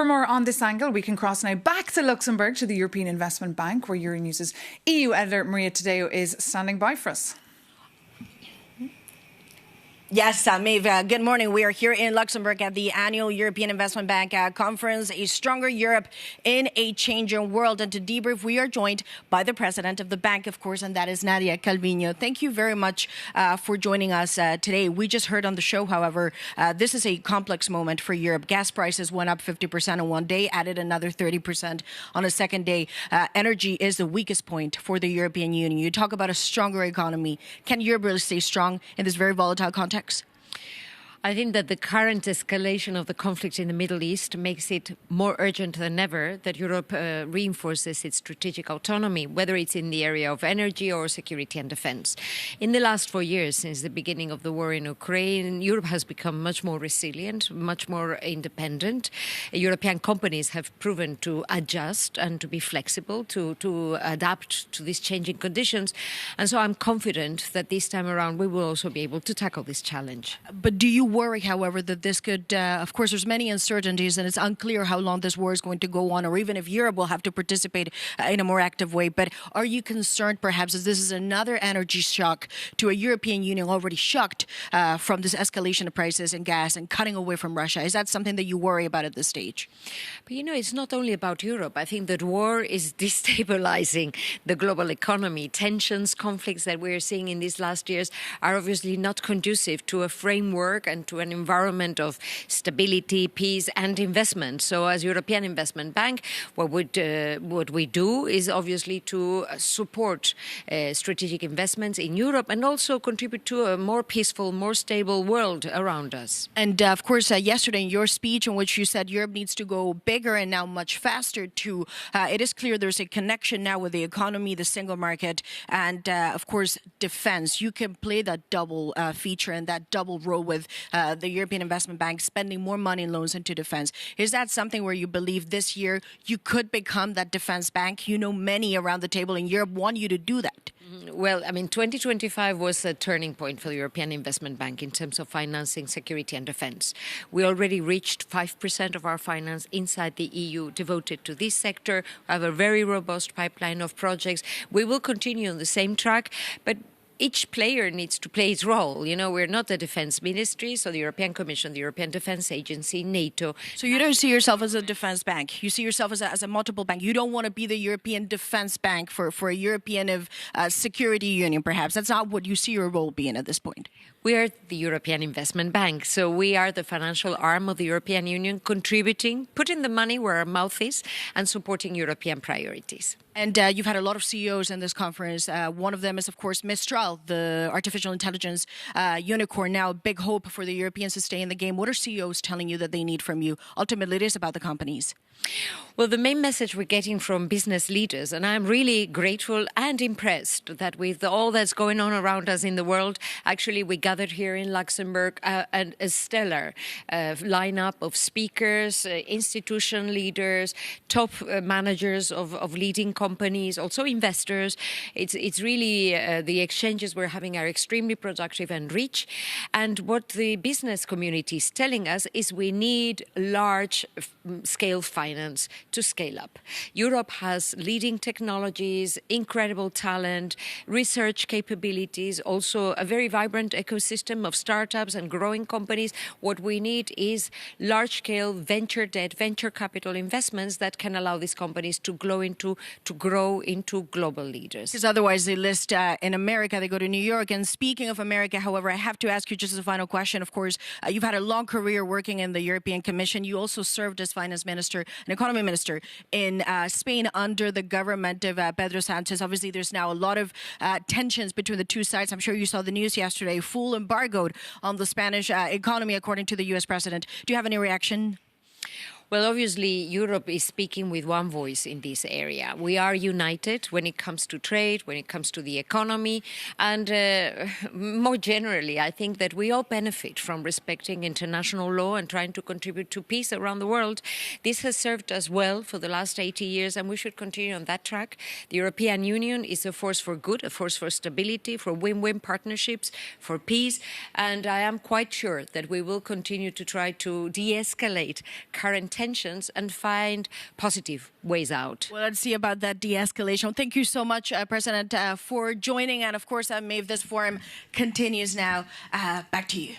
For more on this angle, we can cross now back to Luxembourg to the European Investment Bank, where Euronews' EU editor Maria Tadeo is standing by for us. Yes, Maeve, good morning. We are here in Luxembourg at the annual European Investment Bank conference, A Stronger Europe in a Changing World. And to debrief, we are joined by the president of the bank, of course, and that is Nadia Calviño. Thank you very much for joining us today. We just heard on the show, however, this is a complex moment for Europe. Gas prices went up 50% on one day, added another 30% on a second day. Energy is the weakest point for the European Union. You talk about a stronger economy. Can Europe really stay strong in this very volatile context? I think that the current escalation of the conflict in the Middle East makes it more urgent than ever that Europe reinforces its strategic autonomy, whether it's in the area of energy or security and defense. In the last 4 years, since the beginning of the war in Ukraine, Europe has become much more resilient, much more independent. European companies have proven to adjust and to be flexible, to adapt to these changing conditions. And so I'm confident that this time around we will also be able to tackle this challenge. But do you worry, however, that this could, of course, there's many uncertainties and it's unclear how long this war is going to go on or even if Europe will have to participate in a more active way. But are you concerned, perhaps, that this is another energy shock to a European Union already shocked from this escalation of prices in gas and cutting away from Russia? Is that something that you worry about at this stage? But, it's not only about Europe. I think that war is destabilizing the global economy. Tensions, conflicts that we're seeing in these last years are obviously not conducive to a framework and to an environment of stability, peace and investment. So as European Investment Bank, what we do is obviously to support strategic investments in Europe and also contribute to a more peaceful, more stable world around us. And of course, yesterday in your speech in which you said Europe needs to go bigger and now much faster too, it is clear there's a connection now with the economy, the single market, and of course, defense. You can play that double feature and that double role with the European Investment Bank spending more money in loans into defense. Is that something where you believe this year you could become that defense bank? Many around the table in Europe want you to do that. Well, 2025 was a turning point for the European Investment Bank in terms of financing security and defense. We already reached 5% of our finance inside the EU devoted to this sector. We have a very robust pipeline of projects. We will continue on the same track, but each player needs to play its role. We're not the defense ministry, so the European Commission, the European Defense Agency, NATO. So you don't see yourself as a defense bank. You see yourself as a multiple bank. You don't want to be the European Defense Bank for a European security union, perhaps. That's not what you see your role being at this point. We are the European Investment Bank, so we are the financial arm of the European Union, contributing, putting the money where our mouth is, and supporting European priorities. And you've had a lot of CEOs in this conference. One of them is, of course, Mistral, the artificial intelligence unicorn. Now, big hope for the Europeans to stay in the game. What are CEOs telling you that they need from you? Ultimately, it is about the companies. Well, the main message we're getting from business leaders, and I'm really grateful and impressed that with all that's going on around us in the world, actually we gathered here in Luxembourg a stellar lineup of speakers, institution leaders, top managers of leading companies, also investors. It's really the exchanges we're having are extremely productive and rich. And what the business community is telling us is we need large-scale finance to scale up. Europe has leading technologies, incredible talent, research capabilities, also a very vibrant ecosystem of startups and growing companies. What we need is large-scale venture debt, venture capital investments that can allow these companies to grow into global leaders. Because otherwise they list in America, they go to New York. And speaking of America, however, I have to ask you just as a final question. Of course, you've had a long career working in the European Commission. You also served as finance minister and economy minister in Spain under the government of Pedro Sanchez. Obviously, there's now a lot of tensions between the two sides. I'm sure you saw the news yesterday, full embargoed on the Spanish economy, according to the U.S. president. Do you have any reaction? Well, obviously, Europe is speaking with one voice in this area. We are united when it comes to trade, when it comes to the economy, and more generally, I think that we all benefit from respecting international law and trying to contribute to peace around the world. This has served us well for the last 80 years, and we should continue on that track. The European Union is a force for good, a force for stability, for win-win partnerships, for peace, and I am quite sure that we will continue to try to de-escalate current tensions and find positive ways out. Well, let's see about that de-escalation. Thank you so much, President, for joining. And of course, Maeve, this forum continues now. Back to you.